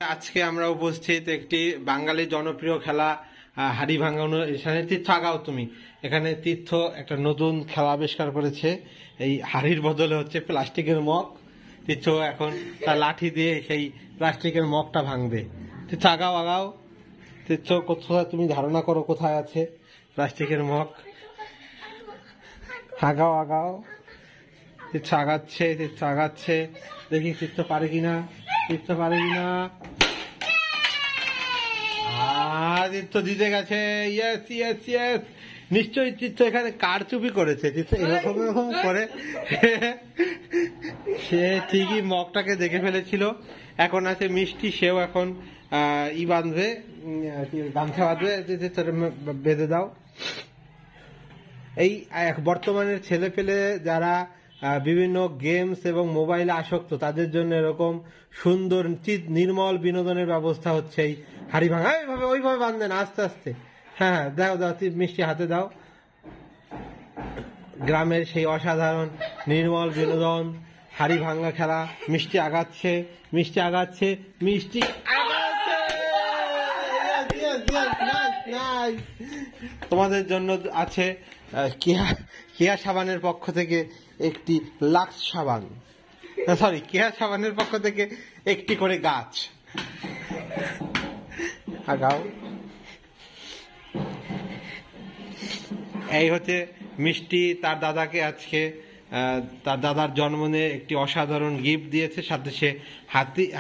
আজকে আমরা উপস্থিত একটি বাঙালি জনপ্রিয় খেলা হাড়ি ভাঙানো। এখানে তীর্থ আগাও তুমি। এখানে তীর্থ একটা নতুন খেলা আবিষ্কার করেছে। এই হাড়ির বদলে হচ্ছে প্লাস্টিকের মগ। তীর্থ এখন তার লাঠি দিয়ে সেই প্লাস্টিকের মগটা ভাঙবে। তীর্থ আগাও আগাও। তীর্থ কোথায় তুমি ধারণা করো কোথায় আছে প্লাস্টিকের মগ? আগাও আগাও। তীর্থ আগাচ্ছে, তীর্থ আগাচ্ছে। দেখি তীর্থ পারে কিনা, তীর্থ পারে কিনা। তীর্থ জিতে গেছে। ইয়েস ইয়েস ইয়েস, নিশ্চয়ই তীর্থ এখানে কারচুপি করেছে। তীর্থ এরকম এরকম করে সে ঠিকই মগটাকে দেখে ফেলেছিল। এখন আছে মিষ্টি, সেও এখন বাঁধবে, গামছা বাঁধবে। বেঁধে দাও। এই বর্তমানের ছেলে পেলে যারা বিভিন্ন গেমস এবং মোবাইলে আসক্ত, তাদের জন্য এরকম সুন্দর নির্মল বিনোদনের ব্যবস্থা হচ্ছে এই হাড়ি ভাঙা। ওইভাবে বাঁধবে না, আস্তে আস্তে। হ্যাঁ দাও দাও, মিষ্টি হাতে দাও। গ্রামের সেই অসাধারণ নির্মল বিনোদন হাড়ি ভাঙা খেলা। মিষ্টি আগাচ্ছে, মিষ্টি আগাচ্ছে, মিষ্টি তোমাদের জন্য আছে কেয়া সাবানের পক্ষ থেকে একটি লাক্স সাবান, সরি কেয়া সাবানের পক্ষ থেকে একটি করে গাছ। আগাও। এই হচ্ছে মিষ্টি তার দাদাকে আজকে তার দাদার জন্মদিনে একটি অসাধারণ গিফট দিয়েছে, সাথে সে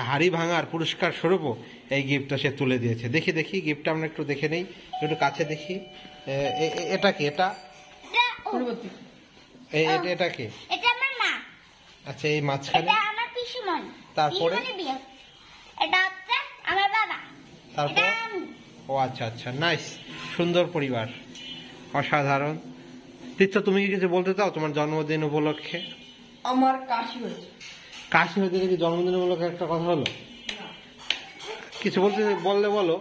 হাড়ি ভাঙার পুরস্কার স্বরূপও এই গিফটটা সে তুলে দিয়েছে। দেখি দেখি গিফটটা আমরা একটু দেখে নেই, একটু কাছে দেখি। এটা কি? এটা এটা কি? এটা আমার মা। আচ্ছা, এই মাঝখানে এটা আমার পিসিমণি। তারপরে এটা হচ্ছে আমার বাবা। তারপর ও আচ্ছা আচ্ছা, নাইস, সুন্দর পরিবার, অসাধারণ। তীর্থ, তুমি কি কিছু বলতে চাও তোমার জন্মদিন উপলক্ষে? আমার কাশি হয়েছে। কাশি হয়েছে দেখি জন্মদিন উপলক্ষে একটা কথা হলো? কিছু বললে বলো।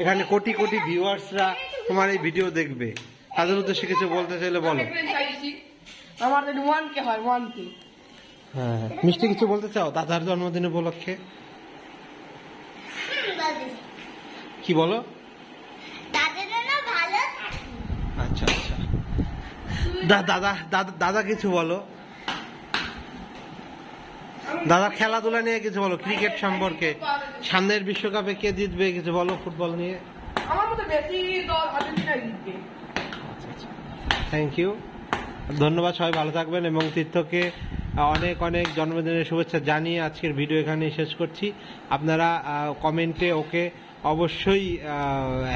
এখানে কোটি কোটি ভিউয়ার্সরা তোমার এই ভিডিও দেখবে, তাদের উদ্দেশ্যে কিছু বলতে চাইলে বলো। আমার 1K হয়, 1K। হ্যাঁ, মিষ্টি কিছু বলতে চাও দাদার জন্মদিন উপলক্ষে? কি বলো? আচ্ছা আচ্ছা, দাদা কিছু বলো। দাদা খেলাধুলা নিয়ে কিছু বলো, ক্রিকেট সম্পর্কে, সামনের বিশ্বকাপে কে জিতবে কিছু বলো, ফুটবল নিয়ে। আমার মতে বেশি দল আর্জেন্টিনা জিতবে। থ্যাংক ইউ, ধন্যবাদ। সবাই ভালো থাকবেন এবং তীর্থকে অনেক অনেক জন্মদিনের শুভেচ্ছা জানিয়ে আজকের ভিডিও এখানে শেষ করছি। আপনারা কমেন্টে ওকে অবশ্যই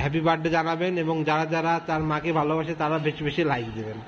হ্যাপি বার্থডে জানাবেন এবং যারা যারা তার মাকে ভালোবাসে তারা বেশি বেশি লাইক দেবেন।